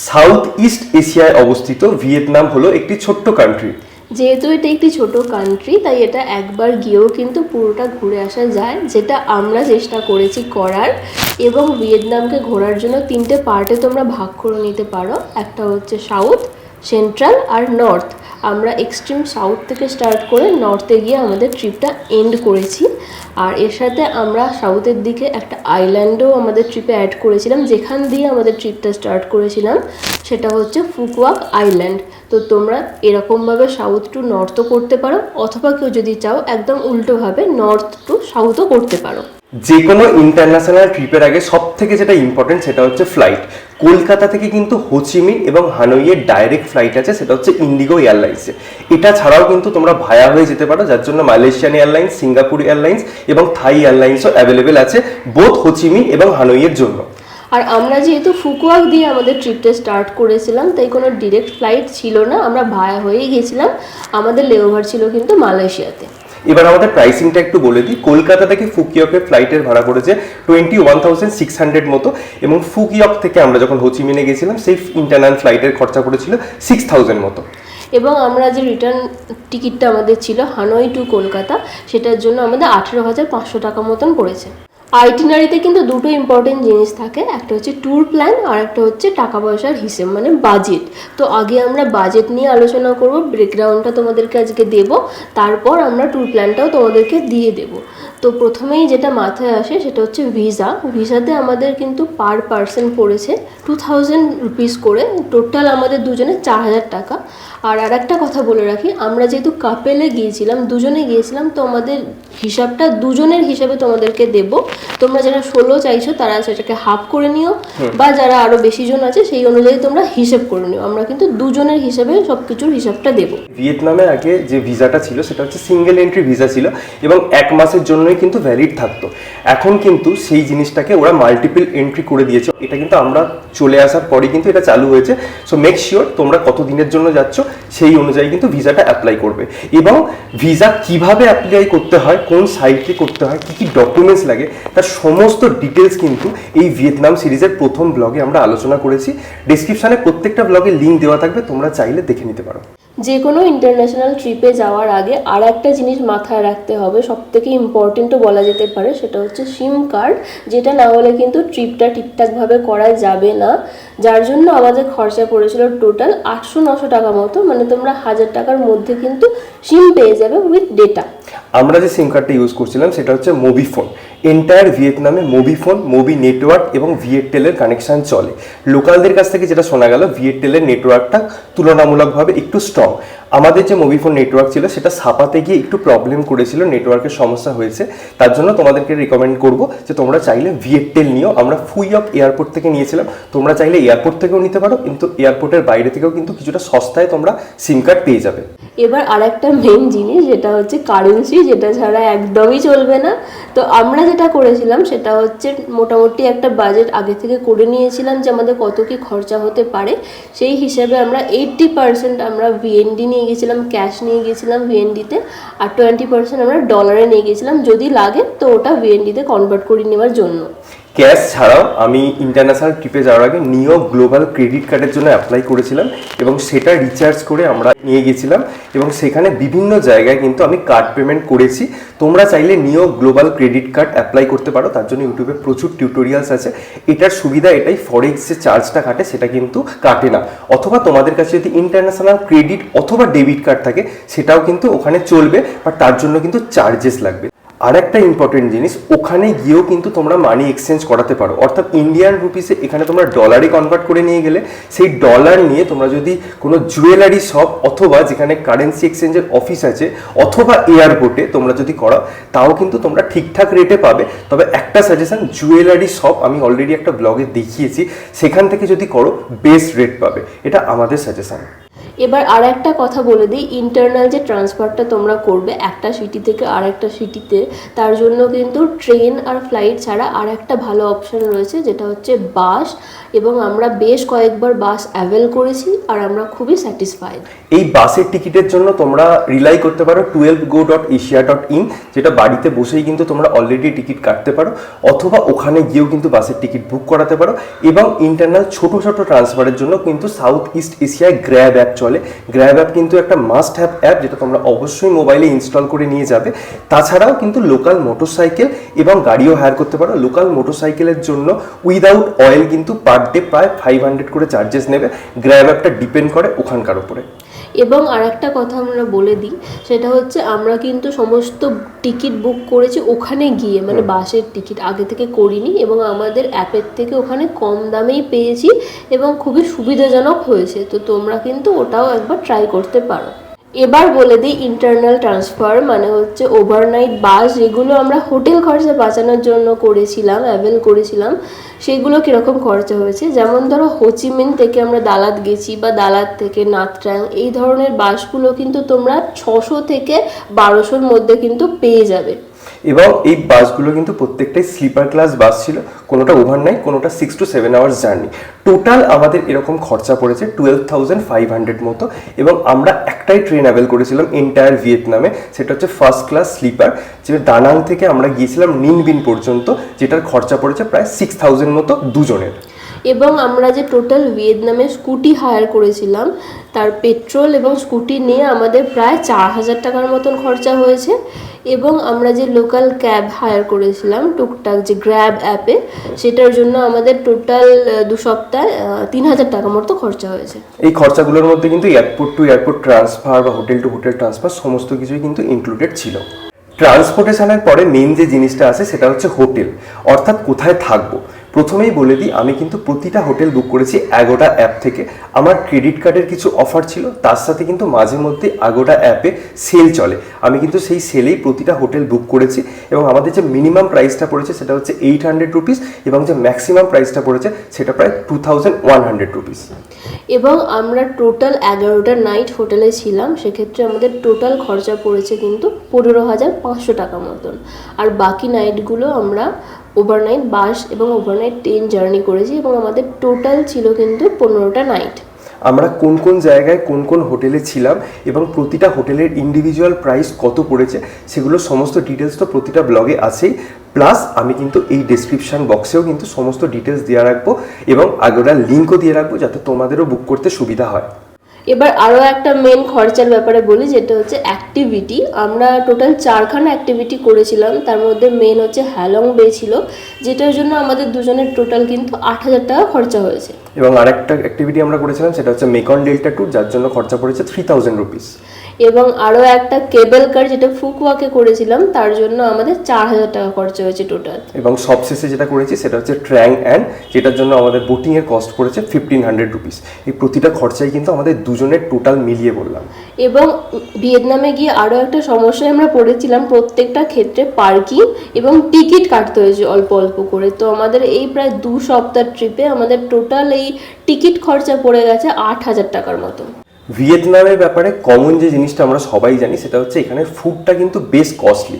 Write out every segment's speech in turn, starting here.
South east এশিয়ায় অবস্থিত Vietnam হলো একটি ছোট্ট কান্ট্রি। যেহেতু এটা একটি ছোট কান্ট্রি, তাই এটা একবার গিয়েও কিন্তু পুরোটা ঘুরে আসা যায়, যেটা আমরা চেষ্টা করেছি করার। এবং ভিয়েতনামকে ঘোরার জন্য 3টে পার্টে তোমরা ভাগ করে নিতে পারো। একটা হচ্ছে সাউথ, সেন্ট্রাল আর নর্থ। আমরা এক্সট্রিম সাউথ থেকে স্টার্ট করে নর্থে গিয়ে আমাদের ট্রিপটা এন্ড করেছি। আর এর সাথে আমরা সাউথের দিকে একটা আইল্যান্ডও আমাদের ট্রিপে অ্যাড করেছিলাম, যেখান দিয়ে আমাদের ট্রিপটা স্টার্ট করেছিলাম। সেটা হচ্ছে ফুকুয়াক আইল্যান্ড। তো তোমরা এরকমভাবে সাউথ টু নর্থও করতে পারো, অথবা কেউ যদি চাও একদম উল্টোভাবে নর্থ টু সাউথও করতে পারো। যে কোনো ইন্টারন্যাশনাল ট্রিপের আগে সব থেকে যেটা ইম্পর্টেন্ট সেটা হচ্ছে ফ্লাইট। কলকাতা থেকে কিন্তু হোচিমিন এবং হানইয়ের ডাইরেক্ট ফ্লাইট আছে, সেটা হচ্ছে ইন্ডিগো এয়ারলাইন্সে। এটা ছাড়াও কিন্তু তোমরা ভায়া হয়ে যেতে পারো, যার জন্য মালয়েশিয়ান এয়ারলাইন্স, সিঙ্গাপুর এয়ারলাইন্স এবং থাই এয়ারলাইন্সও অ্যাভেলেবেল আছে বোথ হোচিমিন এবং হানইয়ের জন্য। আর আমরা যেহেতু ফুকুয়াক দিয়ে আমাদের ট্রিপটা স্টার্ট করেছিলাম, তাই কোনো ডিরেক্ট ফ্লাইট ছিল না, আমরা ভায়া হয়েই গেছিলাম। আমাদের লেওভার ছিল কিন্তু মালয়েশিয়াতে। এবার আমাদের প্রাইসিংটা একটু বলে দিই। কলকাতা থেকে ফুকিয়কের ফ্লাইটের ভাড়া পড়েছে 21,600 মতো, এবং ফুকিয়ক থেকে আমরা যখন হোচিমিনে গেছিলাম সেই ইন্টারনাল ফ্লাইটের খরচা পড়েছিল 6,000 মতো। এবং আমরা যে রিটার্ন টিকিটটা আমাদের ছিল হানই টু কলকাতা, সেটার জন্য আমাদের 18,500 টাকা মতন পড়েছে। আইটিনারিতে কিন্তু দুটো ইম্পর্টেন্ট জিনিস থাকে, একটা হচ্ছে ট্যুর প্ল্যান আর একটা হচ্ছে টাকা পয়সার হিসেব, মানে বাজেট। তো আগে আমরা বাজেট নিয়ে আলোচনা করব, ব্রেকগ্রাউন্ডটা তোমাদেরকে আজকে দেব, তারপর আমরা ট্যুর প্ল্যানটাও তোমাদেরকে দিয়ে দেব। তো প্রথমেই যেটা মাথায় আসে সেটা হচ্ছে ভিসা। ভিসাতে আমাদের কিন্তু পার পার্সন পড়েছে 2,000 রুপিস করে, টোটাল আমাদের দুজনে 4,000 টাকা। আর একটা কথা বলে রাখি, আমরা যেহেতু কাপেলে গিয়েছিলাম, দুজনে গিয়েছিলাম, তো আমাদের হিসাবটা দুজনের হিসাবে তোমাদেরকে দেব। তোমরা যারা 16 চাইছো তারা সেটাকে হাফ করে নিও, বা যারা আরো বেশি জন আছে সেই অনুযায়ী তোমরা হিসেব করে নিও। আমরা কিন্তু দুজনের হিসাবে সবকিছুর হিসাবটা দেব। ভিয়েতনামে আগে যে ভিসাটা ছিল সেটা হচ্ছে সিঙ্গেল এন্ট্রি ভিসা ছিল এবং 1 মাসের জন্যই কিন্তু ভ্যালিড থাকতো। এখন কিন্তু সেই জিনিসটাকে ওরা মাল্টিপল এন্ট্রি করে দিয়েছে। এটা কিন্তু আমরা চলে আসার পরে কিন্তু এটা চালু হয়েছে। সো মেক শিওর তোমরা কত দিনের জন্য যাচ্ছ সেই অনুযায়ী কিন্তু ভিসাটা অ্যাপ্লাই করবে। এবং ভিসা কিভাবে অ্যাপ্লাই করতে হয়, কোন সাইটে করতে হয়, কী কী ডকুমেন্টস লাগে, তার সমস্ত ডিটেলস কিন্তু এই ভিয়েতনাম সিরিজের প্রথম ব্লগে আমরা আলোচনা করেছি। ডেসক্রিপশনে প্রত্যেকটা ব্লগে লিঙ্ক দেওয়া থাকবে, তোমরা চাইলে দেখে নিতে পারো। যে কোনো ইন্টারন্যাশনাল ট্রিপে যাওয়ার আগে আর একটা জিনিস মাথায় রাখতে হবে, সব থেকে ইম্পর্টেন্টও বলা যেতে পারে, সেটা হচ্ছে সিম কার্ড। যেটা না হলে কিন্তু ট্রিপটা ঠিকঠাকভাবে করা যাবে না, যার জন্য আমাদের খরচা পড়েছিল টোটাল 800-900 টাকা মতো। মানে তোমরা 1,000 টাকার মধ্যে কিন্তু সিম পেয়ে যাবে উইথ ডেটা। আমরা যে সিম কার্ডটা ইউজ করছিলাম সেটা হচ্ছে মোবিফোন। এন্টায়ার ভিয়েতনামে মোবিফোন, মোবি নেটওয়ার্ক এবং ভিয়েটেলের কানেকশান চলে। লোকালদের কাছ থেকে যেটা শোনা গেল, ভিয়েটেলের নেটওয়ার্কটা তুলনামূলকভাবে একটু স্ট্রং। আমাদের যে মোবিফোন নেটওয়ার্ক ছিল সেটা ছাপাতে গিয়ে একটু প্রবলেম করেছিল, নেটওয়ার্কের সমস্যা হয়েছে। তার জন্য তোমাদেরকে রিকমেন্ড করবো যে তোমরা চাইলে ভিয়েটেল নিও। আমরা ফুইয়ক এয়ারপোর্ট থেকে নিয়েছিলাম, তোমরা চাইলে এয়ারপোর্ট থেকেও নিতে পারো, কিন্তু এয়ারপোর্টের বাইরে থেকেও কিন্তু কিছুটা সস্তায় তোমরা সিম কার্ড পেয়ে যাবে। এবার আরেকটা মেন জিনিস, যেটা হচ্ছে কারেন্সি, যেটা ছাড়া একদমই চলবে না। তো আমরা যেটা করেছিলাম সেটা হচ্ছে মোটামুটি একটা বাজেট আগে থেকে করে নিয়েছিলাম যে আমাদের কত কি খরচা হতে পারে। সেই হিসাবে আমরা 80% আমরা ভিএনডি নিয়ে গেছিলাম, ক্যাশ নিয়ে গেছিলাম ভিএনডিতে, আর 20% আমরা ডলারে নিয়ে গেছিলাম, যদি লাগে তো ওটা ভিএনডিতে কনভার্ট করে নেওয়ার জন্য। ক্যাশ ছাড়াও আমি ইন্টারন্যাশনাল ট্রিপে যাওয়ার আগে নিও গ্লোবাল ক্রেডিট কার্ডের জন্য অ্যাপ্লাই করেছিলাম এবং সেটা রিচার্জ করে আমরা নিয়ে গেছিলাম এবং সেখানে বিভিন্ন জায়গায় কিন্তু আমি কার্ড পেমেন্ট করেছি। তোমরা চাইলে নিও গ্লোবাল ক্রেডিট কার্ড অ্যাপ্লাই করতে পারো, তার জন্য ইউটিউবে প্রচুর টিউটোরিয়ালস আছে। এটার সুবিধা এটাই, ফরেক্স যে চার্জটা কাটে সেটা কিন্তু কাটে না। অথবা তোমাদের কাছে যদি ইন্টারন্যাশনাল ক্রেডিট অথবা ডেবিট কার্ড থাকে সেটাও কিন্তু ওখানে চলবে, বাট তার জন্য কিন্তু চার্জেস লাগবে। আর একটা ইম্পর্টেন্ট জিনিস, ওখানে গিয়েও কিন্তু তোমরা মানি এক্সচেঞ্জ করাতে পারো, অর্থাৎ ইন্ডিয়ান রুপিসে এখানে তোমরা ডলারে কনভার্ট করে নিয়ে গেলে সেই ডলার নিয়ে তোমরা যদি কোনো জুয়েলারি শপ অথবা যেখানে কারেন্সি এক্সচেঞ্জের অফিস আছে অথবা এয়ারপোর্টে তোমরা যদি করো, তাও কিন্তু তোমরা ঠিকঠাক রেটে পাবে। তবে একটা সাজেশন, জুয়েলারি শপ আমি অলরেডি একটা ব্লগে দেখিয়েছি, সেখান থেকে যদি করো বেস্ট রেট পাবে, এটা আমাদের সাজেশন। এবার আর একটা কথা বলে দিই, ইন্টারনাল যে ট্রান্সফারটা তোমরা করবে একটা সিটি থেকে আর একটা সিটিতে, তার জন্য কিন্তু ট্রেন আর ফ্লাইট ছাড়া আর একটা ভালো অপশন রয়েছে, যেটা হচ্ছে বাস। এবং আমরা বেশ কয়েকবার বাস অ্যাভেল করেছি আর আমরা খুবই স্যাটিসফাইড। এই বাসের টিকিটের জন্য তোমরা রিলাই করতে পারো 12go.asia.in, যেটা বাড়িতে বসেই কিন্তু তোমরা অলরেডি টিকিট কাটতে পারো, অথবা ওখানে গিয়েও কিন্তু বাসের টিকিট বুক করাতে পারো। এবং ইন্টারনাল ছোট ছোট ট্রান্সফারের জন্য কিন্তু সাউথ ইস্ট এশিয়ায় গ্র্যাব অ্যাপ চলে। গ্র্যাব অ্যাপ কিন্তু একটা মাস্ট হ্যাভ অ্যাপ, যেটা তোমরা অবশ্যই মোবাইলে ইনস্টল করে নিয়ে যাবে। তাছাড়াও কিন্তু লোকাল মোটরসাইকেল এবং গাড়িও হায়ার করতে পারো। লোকাল মোটরসাইকেলের জন্য উইদাউট অয়েল কিন্তু পার ডে প্রায় 500 করে চার্জেস নেবে। গ্র্যাব অ্যাপটা ডিপেন্ড করে ওখানকার উপরে। এবং আর একটা কথা আমরা বলে দিই, সেটা হচ্ছে আমরা কিন্তু সমস্ত টিকিট বুক করেছি ওখানে গিয়ে, মানে বাসের টিকিট আগে থেকে করিনি, এবং আমাদের অ্যাপের থেকে ওখানে কম দামেই পেয়েছি এবং খুবই সুবিধাজনক হয়েছে। তো তোমরা কিন্তু ওটাও একবার ট্রাই করতে পারো। এবার বলে দিই ইন্টারনাল ট্রান্সফার মানে হচ্ছে ওভারনাইট বাস, যেগুলো আমরা হোটেল খরচা বাঁচানোর জন্য করেছিলাম, অ্যাভেল করেছিলাম, সেগুলো কীরকম খরচা হয়েছে। যেমন ধরো হোচিমিন থেকে আমরা দালাত গেছি, বা দালাত থেকে নাথট্রাং, এই ধরনের বাসগুলো কিন্তু তোমরা 600 থেকে 1200-র মধ্যে কিন্তু পেয়ে যাবে। এবং এই বাসগুলো কিন্তু প্রত্যেকটাই স্লিপার ক্লাস বাস ছিল, কোনোটা ওভারনাইট, কোনোটা 6 to 7 আওয়ার্স জার্নি। টোটাল আমাদের এরকম খরচা পড়েছে 12,500 মতো। এবং আমরা একটাই ট্রেন অ্যাভেল করেছিলাম এন্টায়ার ভিয়েতনামে, সেটা হচ্ছে ফার্স্ট ক্লাস স্লিপার, যেটা দানাং থেকে আমরা গিয়েছিলাম নিনবিন পর্যন্ত, যেটার খরচা পড়েছে প্রায় 6,000 মতো দুজনের। এবং আমরা যে টোটাল ভিয়েতনামে স্কুটি হায়ার করেছিলাম, তার পেট্রোল এবং স্কুটি নিয়ে আমাদের প্রায় 4,000 টাকার মতন খরচা হয়েছে। এবং আমরা যে লোকাল ক্যাব হায়ার করেছিলাম টুকটাক, যে গ্র্যাব অ্যাপে, সেটার জন্য আমাদের টোটাল 2 সপ্তাহে 3,000 টাকা মতো খরচা হয়েছে। এই খরচাগুলোর মধ্যে কিন্তু এয়ারপোর্ট টু এয়ারপোর্ট ট্রান্সফার বা হোটেল টু হোটেল ট্রান্সফার সমস্ত কিছুই কিন্তু ইনক্লুডেড ছিল। ট্রান্সপোর্টেশনের পরে মেইন যে জিনিসটা আছে সেটা হচ্ছে হোটেল, অর্থাৎ কোথায় থাকবো। প্রথমেই বলে দিই, আমি কিন্তু প্রতিটা হোটেল বুক করেছি অ্যাগোডা অ্যাপ থেকে। আমার ক্রেডিট কার্ডের কিছু অফার ছিল, তার সাথে কিন্তু মাঝে মধ্যে অ্যাগোডা অ্যাপে সেল চলে, আমি কিন্তু সেই সেলেই প্রতিটা হোটেল বুক করেছি। এবং আমাদের যে মিনিমাম প্রাইসটা পড়েছে সেটা হচ্ছে 800 রুপিস, এবং যে ম্যাক্সিমাম প্রাইসটা পড়েছে সেটা প্রায় 2,100 রুপিস। এবং আমরা টোটাল 11টা নাইট হোটেলে ছিলাম, সেক্ষেত্রে আমাদের টোটাল খরচা পড়েছে কিন্তু 15,500 টাকা মতন। আর বাকি নাইটগুলো আমরা ওভারনাইট বাস এবং ওভারনাইট ট্রেন জার্নি করেছি, এবং আমাদের টোটাল ছিল কিন্তু 15টা নাইট। আমরা কোন কোন জায়গায় কোন কোন হোটেলে ছিলাম এবং প্রতিটা হোটেলের ইন্ডিভিজুয়াল প্রাইস কত পড়েছে, সেগুলো সমস্ত ডিটেলস তো প্রতিটা ব্লগে আছেই। প্লাস আমি কিন্তু এই ডেসক্রিপশন বক্সেও কিন্তু সমস্ত ডিটেলস দিয়ে রাখবো, এবং আগের লিঙ্কও দিয়ে রাখবো, যাতে তোমাদেরও বুক করতে সুবিধা হয়। এবার আরও একটা মেন খরচার ব্যাপারে বলি, যেটা হচ্ছে অ্যাক্টিভিটি। আমরা টোটাল 4খানা অ্যাক্টিভিটি করেছিলাম, তার মধ্যে মেন হচ্ছে হ্যালং বে ছিল, যেটার জন্য আমাদের দুজনের টোটাল কিন্তু 8,000 টাকা খরচা হয়েছে। এবং আরেকটা অ্যাক্টিভিটি আমরা করেছিলাম, সেটা হচ্ছে মেকন ডেল্টা ট্যুর, যার জন্য খরচা পড়েছে 3,000 রুপিস। এবং আরও একটা কেবল কার, যেটা ফুকুয়াকে করেছিলাম, তার জন্য আমাদের 4,000 টাকা খরচা হয়েছে টোটাল। এবং সবশেষে যেটা করেছি সেটা হচ্ছে ট্র্যাং অ্যান্ড, যেটার জন্য আমাদের বোটিংয়ের কস্ট পড়েছে 1,500 রুপিস। এই প্রতিটা খরচাই কিন্তু আমাদের দুজনের টোটাল মিলিয়ে বললাম। এবং ভিয়েতনামে গিয়ে আরও একটা সমস্যায় আমরা পড়েছিলাম, প্রত্যেকটা ক্ষেত্রে পার্কিং এবং টিকিট কাটতে হয়েছে অল্প অল্প করে। তো আমাদের এই প্রায় 2 সপ্তাহ ট্রিপে আমাদের টোটাল এই টিকিট খরচা পড়ে গেছে 8,000 টাকার মতো। ভিয়েতনামের ব্যাপারে কমন যে জিনিসটা আমরা সবাই জানি, সেটা হচ্ছে এখানে ফুডটা কিন্তু বেশ কস্টলি।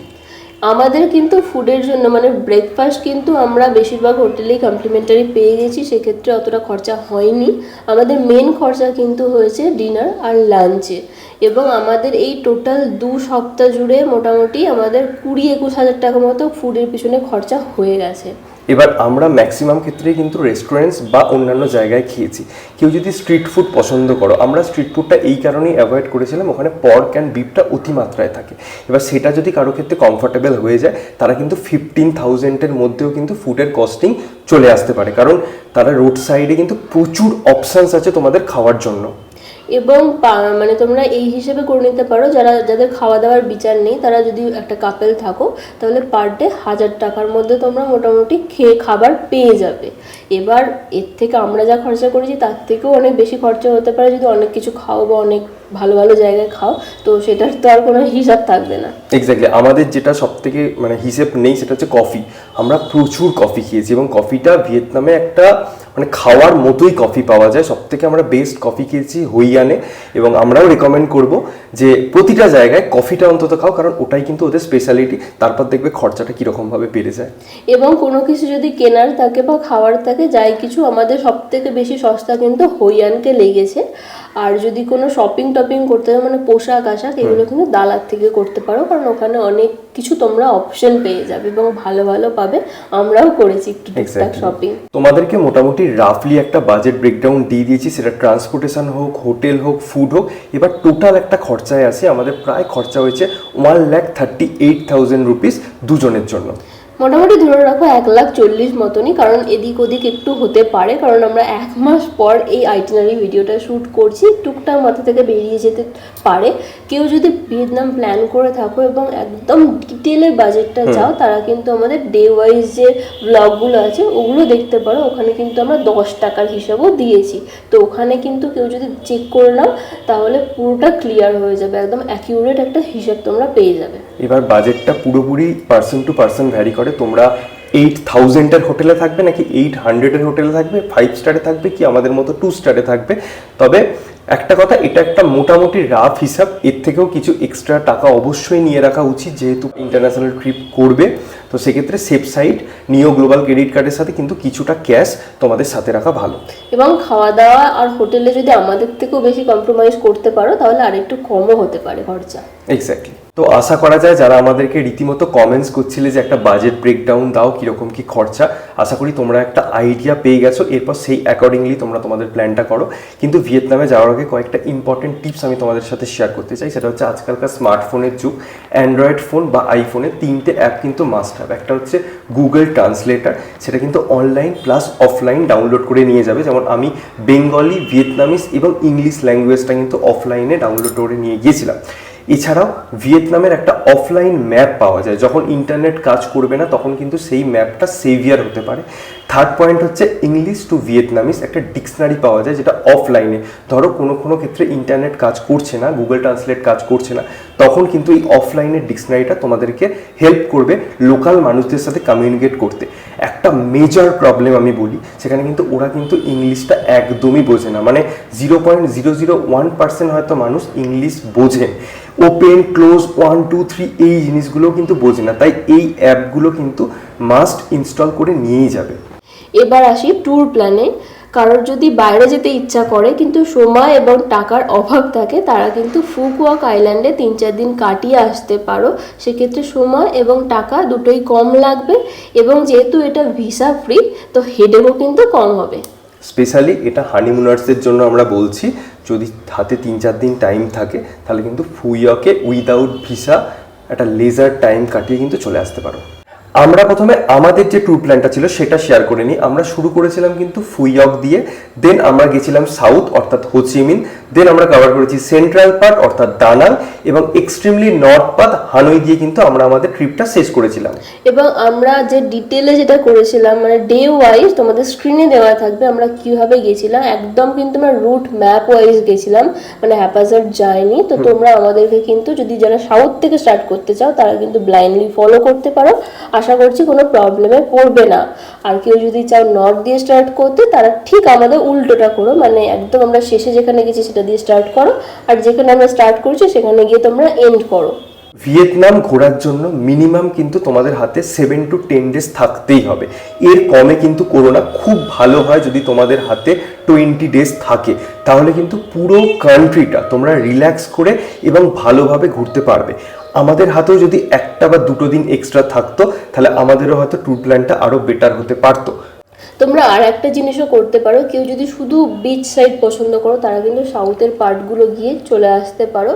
আমাদের কিন্তু ফুডের জন্য মানে ব্রেকফাস্ট কিন্তু আমরা বেশিরভাগ হোটেলেই কমপ্লিমেন্টারি পেয়ে গেছি, সেক্ষেত্রে অতটা খরচা হয়নি। আমাদের মেন খরচা কিন্তু হয়েছে ডিনার আর লাঞ্চে। এবং আমাদের এই টোটাল 2 সপ্তাহ জুড়ে মোটামুটি আমাদের 20-21 হাজার টাকা মতো ফুডের পিছনে খরচা হয়ে গেছে। এবার আমরা ম্যাক্সিমাম ক্ষেত্রেই কিন্তু রেস্টুরেন্টস বা অন্যান্য জায়গায় খেয়েছি। কেউ যদি স্ট্রিট ফুড পছন্দ করো, আমরা স্ট্রিট ফুডটা এই কারণেই অ্যাভয়েড করেছিলাম, ওখানে পর্ক অ্যান্ড বিফটা অতিমাত্রায় থাকে। এবার সেটা যদি কারো ক্ষেত্রে কমফোর্টেবল হয়ে যায়, তারা কিন্তু 15,000-এর মধ্যেও কিন্তু ফুডের কস্টিং চলে আসতে পারে, কারণ তারা রোড সাইডে কিন্তু প্রচুর অপশানস আছে তোমাদের খাওয়ার জন্য। এবং মানে তোমরা এই হিসেবে করে নিতে পারো, যাদের খাওয়া দাওয়ার বিচার নেই, তারা যদি একটা কাপেল থাকো, তাহলে পার ডে 1,000 টাকার মধ্যে তোমরা মোটামুটি খাবার পেয়ে যাবে। এবার এর থেকে আমরা যা খরচা করেছি তার থেকেও অনেক বেশি খরচা হতে পারে, যদি অনেক কিছু খাও বা অনেক ভালো ভালো জায়গায় খাও, তো সেটার তো আর কোনো হিসাব থাকবে না। এক্স্যাক্টলি, আমাদের যেটা সব থেকে মানে হিসেব নেই সেটা হচ্ছে কফি। আমরা প্রচুর কফি খেয়েছি, এবং কফিটা ভিয়েতনামে একটা মানে খাওয়ার মতোই কফি পাওয়া যায়। সব থেকে আমরা বেস্ট কফি খেয়েছি হইয়ানে, এবং আমরাও রেকমেন্ড করব যে প্রতিটা জায়গায় কফিটা অন্তত খাও, কারণ ওটাই কিন্তু ওদের স্পেশালিটি। তারপর দেখবে খরচাটা কীরকমভাবে বেড়ে যায়। এবং কোনো কিছু যদি কেনার থাকে বা খাওয়ার থাকে, যাই কিছু আমাদের সব থেকে বেশি সস্তা কিন্তু হইয়ানকে লেগেছে। আর যদি কোনো শপিং টপিং করতে হয়, মানে পোশাক আশাক, এগুলো কিন্তু দালার থেকে করতে পারো, কারণ ওখানে অনেক কিছু তোমরা অপশন পেয়ে যাবে এবং ভালো ভালো পাবে। আমরাও করেছি একটু টুকটাক শপিং। তোমাদেরকে মোটামুটি রাফলি একটা বাজেট ব্রেকডাউন দিয়ে দিয়েছি, সেটা ট্রান্সপোর্টেশন হোক, হোটেল হোক, ফুড হোক। এবার টোটাল একটা খরচায় আসে, আমাদের প্রায় খরচা হয়েছে 1,38,000 রুপিস দুজনের জন্য। মোটামুটি ধরে রাখো 1,40,000 মতনই, কারণ এদিক ওদিক একটু হতে পারে, কারণ আমরা 1 মাস পর এই আইটিনারি ভিডিওটা শ্যুট করছি, টুকটাক মাথা থেকে বেরিয়ে যেতে পারে। কেউ যদি ভিয়েতনাম প্ল্যান করে থাকো এবং একদম ডিটেলের বাজেটটা চাও, তারা কিন্তু আমাদের ডে ওয়াইজ যে ব্লগগুলো আছে ওগুলো দেখতে পারো। ওখানে কিন্তু আমরা 10 টাকার হিসাবও দিয়েছি, তো ওখানে কিন্তু কেউ যদি চেক করে নাও তাহলে পুরোটা ক্লিয়ার হয়ে যাবে, একদম অ্যাকিউরেট একটা হিসাব তোমরা পেয়ে যাবে। এবার বাজেটটা পুরোপুরি পার্সন টু পার্সন ভ্যারি করে। তোমরা 8,000-এর হোটেলে থাকবে নাকি 800-এর হোটেলে থাকবে, 5 স্টারে থাকবে কি আমাদের মতো 2 স্টারে থাকবে। তবে একটা কথা, এটা একটা মোটামুটি রাফ হিসাব, এর থেকেও কিছু এক্সট্রা টাকা অবশ্যই নিয়ে রাখা উচিত, যেহেতু ইন্টারন্যাশনাল ট্রিপ করবে। তো সেক্ষেত্রে সেফ সাইড নিও গ্লোবাল ক্রেডিট কার্ডের সাথে কিন্তু কিছুটা ক্যাশ তোমাদের সাথে রাখা ভালো। এবং খাওয়া দাওয়া আর হোটেলে যদি আমাদের থেকেও বেশি কম্প্রোমাইজ করতে পারো তাহলে আর একটু কমও হতে পারে খরচা। এক্স্যাক্টলি। তো আশা করা যায় যারা আমাদেরকে রীতিমতো কমেন্টস করছিলে যে একটা বাজেট ব্রেকডাউন দাও, কীরকম কী খরচা, আশা করি তোমরা একটা আইডিয়া পেয়ে গেছো। এরপর সেই অ্যাকর্ডিংলি তোমরা তোমাদের প্ল্যানটা করো। কিন্তু ভিয়েতনামে যাওয়ার আগে কয়েকটা ইম্পর্টেন্ট টিপস আমি তোমাদের সাথে শেয়ার করতে চাই। সেটা হচ্ছে আজকালকার স্মার্টফোনের যুগ, অ্যান্ড্রয়েড ফোন বা আইফোনে 3টে অ্যাপ কিন্তু মাস্ট হ্যাভ। একটা হচ্ছে গুগল ট্রান্সলেটার, সেটা কিন্তু অনলাইন প্লাস অফলাইন ডাউনলোড করে নিয়ে যাবে। যেমন আমি বেঙ্গলি, ভিয়েতনামিজ এবং ইংলিশ ল্যাঙ্গুয়েজটা কিন্তু অফলাইনে ডাউনলোড করে নিয়ে গিয়েছিলাম। এছাড়াও ভিয়েতনামের একটা অফলাইন ম্যাপ পাওয়া যায়, যখন ইন্টারনেট কাজ করবে না তখন কিন্তু সেই ম্যাপটা সেভিয়ার হতে পারে। থার্ড পয়েন্ট হচ্ছে ইংলিশ টু ভিয়েতনামিজ একটা ডিকশনারি পাওয়া যায়, যেটা অফলাইনে। ধরো কোনো ক্ষেত্রে ইন্টারনেট কাজ করছে না, গুগল ট্রান্সলেট কাজ করছে না, তখন কিন্তু এই অফলাইনের ডিকশনারিটা তোমাদেরকে হেল্প করবে লোকাল মানুষদের সাথে কমিউনিকেট করতে। একটা মেজর প্রবলেম আমি বলি, সেখানে কিন্তু ওরা কিন্তু ইংলিশটা একদমই বোঝে না, মানে 0.001% হয়তো মানুষ ইংলিশ বোঝে। ওপেন, ক্লোজ, 1, 2, 3 এই জিনিসগুলো কিন্তু বোঝে না। তাই এই অ্যাপগুলো কিন্তু মাস্ট ইনস্টল করে নিয়েই যাবে। এবার আসি ট্যুর প্ল্যানে। কারোর যদি বাইরে যেতে ইচ্ছা করে কিন্তু সময় এবং টাকার অভাব থাকে, তারা কিন্তু ফুকুওকা আইল্যান্ডে 3-4 দিন কাটিয়ে আসতে পারো। সেক্ষেত্রে সময় এবং টাকা দুটোই কম লাগবে, এবং যেহেতু এটা ভিসা ফ্রি, তো হেডেকও কিন্তু কম হবে। স্পেশালি এটা হানিমুনার্সদের জন্য আমরা বলছি, যদি হাতে 3-4 দিন টাইম থাকে তাহলে কিন্তু ফুইয়কে উইদাউট ভিসা একটা লেজার টাইম কাটিয়ে কিন্তু চলে আসতে পারো। আমরা প্রথমে আমাদের যে ট্যুর প্ল্যানটা ছিল সেটা শেয়ার করে নিই। আমরা শুরু করেছিলাম কিন্তু ফুইয়ক দিয়ে, দেন আমরা গেছিলাম সাউথ অর্থাৎ হোচিমিন, দেন আমরা কভার করেছি সেন্ট্রাল পার্ট অর্থাৎ দানাং, এবং এক্সট্রিমলি নর্থ পার্ট হানই দিয়ে কিন্তু আমরা আমাদের ট্রিপটা শেষ করেছিলাম। এবং আমরা যে ডিটেলে যেটা করেছিলাম, মানে ডে ওয়াইজ তোমাদের স্ক্রিনে দেওয়া থাকবে আমরা কিভাবে গেছিলাম, একদম কিন্তু আমরা রুট ম্যাপ ওয়াইজ গেছিলাম, মানে হ্যাপাজার্ড যায়নি। তো তোমরা আমাদেরকে কিন্তু, যদি যারা সাউথ থেকে স্টার্ট করতে চাও তারা কিন্তু ব্লাইন্ডলি ফলো করতে পারো, আশা করছি কোনো প্রবলেমে পড়বে না। আর কেউ যদি চাও নর্থ দিয়ে স্টার্ট করতে, তারা ঠিক আমাদের উল্টোটা করো, মানে একদম আমরা শেষে যেখানে গেছি সেটা দিয়ে স্টার্ট করো, আর যেখানে আমরা স্টার্ট করছি সেখানে গিয়ে তোমরা এন্ড করো। ভিয়েতনাম ঘোরার জন্য মিনিমাম কিন্তু তোমাদের হাতে 7 to 10 ডেজ থাকতেই হবে, এর কমে কিন্তু করো না। খুব ভালো হয় যদি তোমাদের হাতে 20 ডেজ থাকে, তাহলে কিন্তু পুরো কান্ট্রিটা তোমরা রিল্যাক্স করে এবং ভালোভাবে ঘুরতে পারবে। আমাদের হাতেও যদি 1 বা 2 দিন এক্সট্রা থাকতো তাহলে আমাদেরও হয়তো ট্যুর প্ল্যানটা আরও বেটার হতে পারতো। তোমরা আর একটা জিনিসও করতে পারো, কেউ যদি শুধু বিচ সাইড পছন্দ করো তারা কিন্তু সাউথের পার্টগুলো গিয়ে চলে আসতে পারো,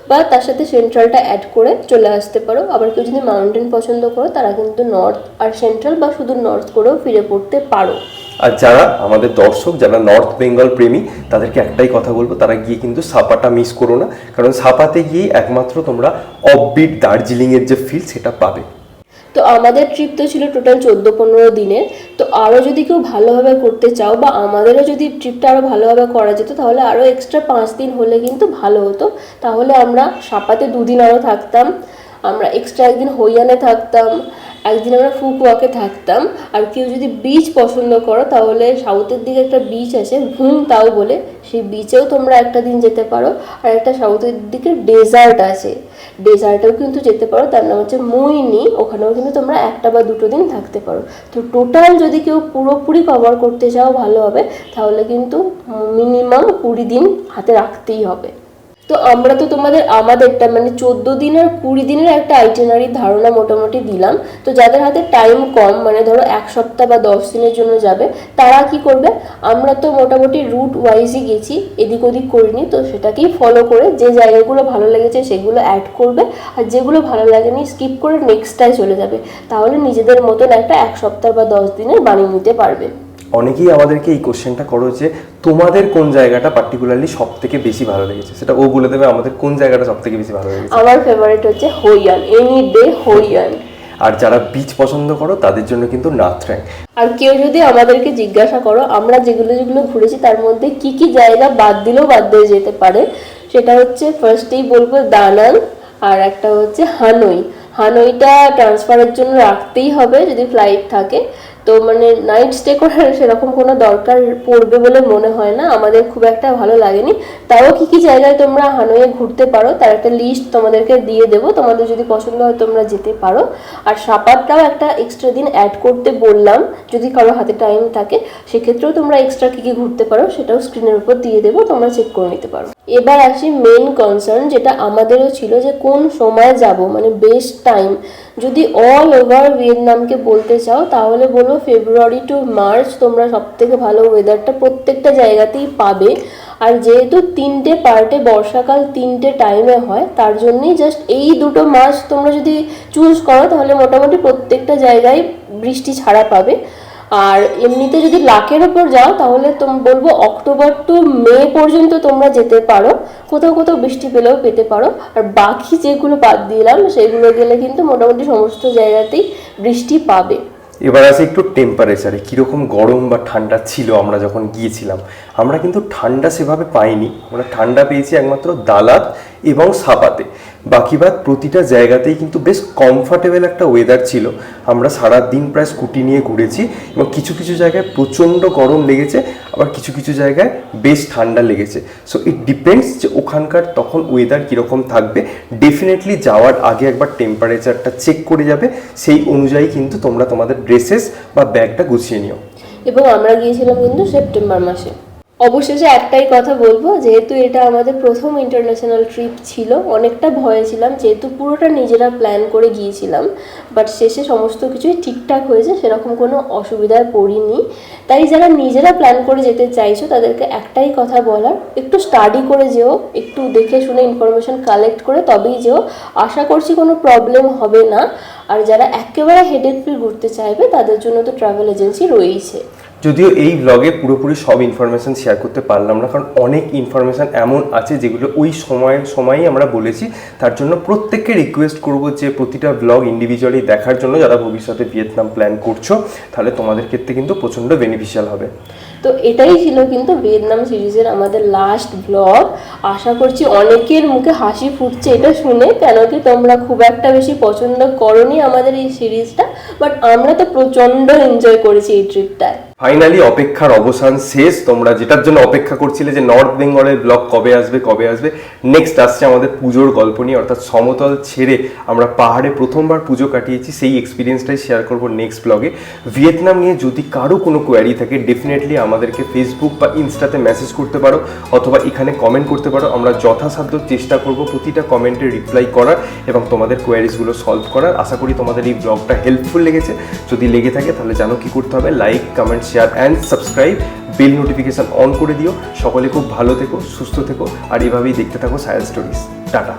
বা তার সাথে সেন্ট্রালটা অ্যাড করে চলে আসতে পারো। আবার কেউ যদি মাউন্টেন পছন্দ করো তারা কিন্তু নর্থ আর সেন্ট্রাল বা শুধু নর্থ করেও ফিরে পড়তে পারো। আর যারা আমাদের দর্শক, যারা নর্থ বেঙ্গল প্রেমী, তাদেরকে একটাই কথা বলবো, তারা গিয়ে কিন্তু সাপাটা মিস করো না, কারণ সাপাতে গিয়ে একমাত্র তোমরা অফবিট দার্জিলিংয়ের যে ফিল সেটা পাবে। তো আমাদের ট্রিপ তো ছিল টোটাল 14-15 দিনের। তো আরও যদি কেউ ভালোভাবে করতে চাও, বা আমাদেরও যদি ট্রিপটা আরও ভালোভাবে করা যেত, তাহলে আরও এক্সট্রা 5 দিন হলে কিন্তু ভালো হতো। তাহলে আমরা সাপাতে 2 দিন আরও থাকতাম, আমরা এক্সট্রা একদিন হইয়ানে থাকতাম, একদিন আমরা ফুকুয়াকে থাকতাম। আর কেউ যদি বিচ পছন্দ করো তাহলে সাউথের দিকে একটা বিচ আছে ভুং তাও বলে, সেই বিচেও তোমরা একটা দিন যেতে পারো। আর একটা সাউথের দিকে ডেজার্ট আছে, ডেজার্টেও কিন্তু যেতে পারো, তার নাম হচ্ছে মুইনি, ওখানেও কিন্তু তোমরা একটা বা দুটো দিন থাকতে পারো। তো টোটাল যদি কেউ পুরোপুরি কভার করতে চাও ভালো হবে, তাহলে কিন্তু মিনিমাম 20 দিন হাতে রাখতেই হবে। তো আমরা তো আমাদেরটা মানে 14 দিন আর 20 দিনের একটা আইটিনারি ধারণা মোটামুটি দিলাম। তো যাদের হাতে টাইম কম, মানে ধরো 1 সপ্তাহ বা 10 দিনের জন্য যাবে, তারা কি করবে, আমরা তো মোটামুটি রুট ওয়াইজই গেছি, এদিক ওদিক করিনি, তো সেটাকেই ফলো করে যে জায়গাগুলো ভালো লেগেছে সেগুলো অ্যাড করবে, আর যেগুলো ভালো লাগেনি স্কিপ করে নেক্সটটায় চলে যাবে। তাহলে নিজেদের মতন একটা 1 সপ্তাহ বা 10 দিনের বানিয়ে নিতে পারবে। অনেকেই আমাদেরকে এই কোশ্চেনটা করো যে তোমাদের কোন জায়গাটা পার্টিকুলারলি সব থেকে বেশি ভালো লেগেছে, সেটা ও বলে দেবে আমাদের কোন জায়গাটা সব থেকে বেশি ভালো লেগেছে। আমার ফেভারিট হচ্ছে হইয়ান, এনি ডে হইয়ান। আর যারা বিচ পছন্দ করো তাদের জন্য কিন্তু নাথ্রাং। আর কেউ যদি আমাদেরকে জিজ্ঞাসা করো আমরা যেগুলো ঘুরেছি তার মধ্যে কি কি জায়গা বাদ দিলেও বাদ দিয়ে যেতে পারে, সেটা হচ্ছে ফার্স্টেই বলবো দানাং, আর একটা হচ্ছে হানই। হানইটা ট্রান্সফারের জন্য রাখতেই হবে যদি ফ্লাইট থাকে, তো মানে নাইট স্টে করার সেরকম কোনো দরকার পড়বে বলে মনে হয় না, আমাদের খুব একটা ভালো লাগেনি। তাও কি কি জায়গায় তোমরা হানইয়ে ঘুরতে পারো তার একটা লিস্ট তোমাদেরকে দিয়ে দেবো, তোমাদের যদি পছন্দ হয় তোমরা যেতে পারো। আর সাপারটাও একটা এক্সট্রা দিন অ্যাড করতে বললাম, যদি কারো হাতে টাইম থাকে সেক্ষেত্রেও তোমরা এক্সট্রা কি কি ঘুরতে পারো সেটাও স্ক্রিনের উপর দিয়ে দেবো, তোমরা চেক করে নিতে পারো। এবার আসি মেন কনসার্ন, যেটা আমাদেরও ছিল যে কোন সময় যাব, মানে বেস্ট টাইম। যদি অল ওভার ভিয়েতনামকে বলতে চাও তাহলে বলবো ফেব্রুয়ারি টু মার্চ তোমরা সব থেকে ভালো ওয়েদারটা প্রত্যেকটা জায়গাতেই পাবে। আর যেহেতু 3টে পার্টে বর্ষাকাল 3টে টাইমে হয়, তার জন্যই জাস্ট এই 2টো মাস তোমরা যদি চুজ করো তাহলে মোটামুটি প্রত্যেকটা জায়গায় বৃষ্টি ছাড়া পাবে। আর এমনিতে যদি লাখের ওপর যাও তাহলে বলবো অক্টোবর টু মে পর্যন্ত তোমরা যেতে পারো, কোথাও কোথাও বৃষ্টি পেলেও পেতে পারো। আর বাকি যেগুলো বাদ দিলাম সেগুলো গেলে কিন্তু মোটামুটি সমস্ত জায়গাতেই বৃষ্টি পাবে। এবার আসে একটু টেম্পারেচারে, কীরকম গরম বা ঠান্ডা ছিল আমরা যখন গিয়েছিলাম। আমরা কিন্তু ঠান্ডা সেভাবে পাইনি, আমরা ঠান্ডা পেয়েছি একমাত্র দালাত এবং সাপাতে। বাকিবাদ প্রতিটা জায়গাতেই কিন্তু বেশ কমফর্টেবল একটা ওয়েদার ছিল। আমরা সারা দিন প্রায় স্কুটি নিয়ে ঘুরেছি এবং কিছু কিছু জায়গায় প্রচণ্ড গরম লেগেছে, আবার কিছু কিছু জায়গায় বেশ ঠান্ডা লেগেছে। সো ইট ডিপেন্ডস যে ওখানকার তখন ওয়েদার কীরকম থাকবে। ডেফিনেটলি যাওয়ার আগে একবার টেম্পারেচারটা চেক করে যাবে, সেই অনুযায়ী কিন্তু তোমরা তোমাদের ড্রেসেস বা ব্যাগটা গুছিয়ে নিও। এবং আমরা গিয়েছিলাম কিন্তু সেপ্টেম্বর মাসে। অবশেষে একটাই কথা বলবো, যেহেতু এটা আমাদের প্রথম ইন্টারন্যাশনাল ট্রিপ ছিল, অনেকটা ভয়ে ছিলাম যেহেতু পুরোটা নিজেরা প্ল্যান করে গিয়েছিলাম, বাট শেষে সমস্ত কিছুই ঠিকঠাক হয়েছে, সেরকম কোনো অসুবিধায় পড়িনি। তাই যারা নিজেরা প্ল্যান করে যেতে চাইছো তাদেরকে একটাই কথা বলার, একটু স্টাডি করে যেও, একটু দেখে শুনে ইনফরমেশন কালেক্ট করে তবেই যেও, আশা করছি কোনো প্রবলেম হবে না। আর যারা একেবারে হেডেক ফ্রি ঘুরতে চাইবে তাদের জন্য তো ট্রাভেল এজেন্সি রয়েছে। যদিও এই ব্লগে পুরোপুরি সব ইনফরমেশান শেয়ার করতে পারলাম না, কারণ অনেক ইনফরমেশান এমন আছে যেগুলো ওই সময়ই আমরা বলেছি। তার জন্য প্রত্যেককে রিকোয়েস্ট করব যে প্রতিটা ব্লগ ইন্ডিভিজুয়ালি দেখার জন্য, যারা ভবিষ্যতে ভিয়েতনাম প্ল্যান করছো, তাহলে তোমাদের ক্ষেত্রে কিন্তু প্রচণ্ড বেনিফিশিয়াল হবে। তো এটাই ছিল কিন্তু ভিয়েতনাম সিরিজের আমাদের লাস্ট ব্লগ। আশা করছি অনেকের মুখে হাসি ফুটছে এটা শুনে, কেন কি তোমরা খুব একটা বেশি পছন্দ করোনি আমাদের এই সিরিজটা, বাট আমরা তো প্রচণ্ড এনজয় করেছি এই ট্রিপটায়। ফাইনালি অপেক্ষার অবসান শেষ। তোমরা যেটার জন্য অপেক্ষা করছিলে যে নর্থ বেঙ্গলের ব্লগ কবে আসবে, নেক্সট আসছে আমাদের পুজোর গল্প নিয়ে, অর্থাৎ সমতল ছেড়ে আমরা পাহাড়ে প্রথমবার পুজো কাটিয়েছি, সেই এক্সপিরিয়েন্সটাই শেয়ার করবো নেক্সট ব্লগে। ভিয়েতনাম নিয়ে যদি কারো কোনো কোয়ারি থাকে ডেফিনেটলি আমাদেরকে ফেসবুক বা ইনস্টাতে মেসেজ করতে পারো, অথবা এখানে কমেন্ট করতে পারো। আমরা যথাসাধ্য চেষ্টা করব প্রতিটা কমেন্টে রিপ্লাই করার এবং তোমাদের কোয়ারিজগুলো সলভ করার। আশা করি তোমাদের এই ব্লগটা হেল্পফুল লেগেছে। যদি লেগে থাকে তাহলে জানো কি করতে হবে, like, comment, share and subscribe, bell notification on করে দিও। সকলে খুব ভালো থেকো, সুস্থ থেকো, আর এভাবেই দেখতে থাকো সায়েন্স স্টোরিজ। টাটা।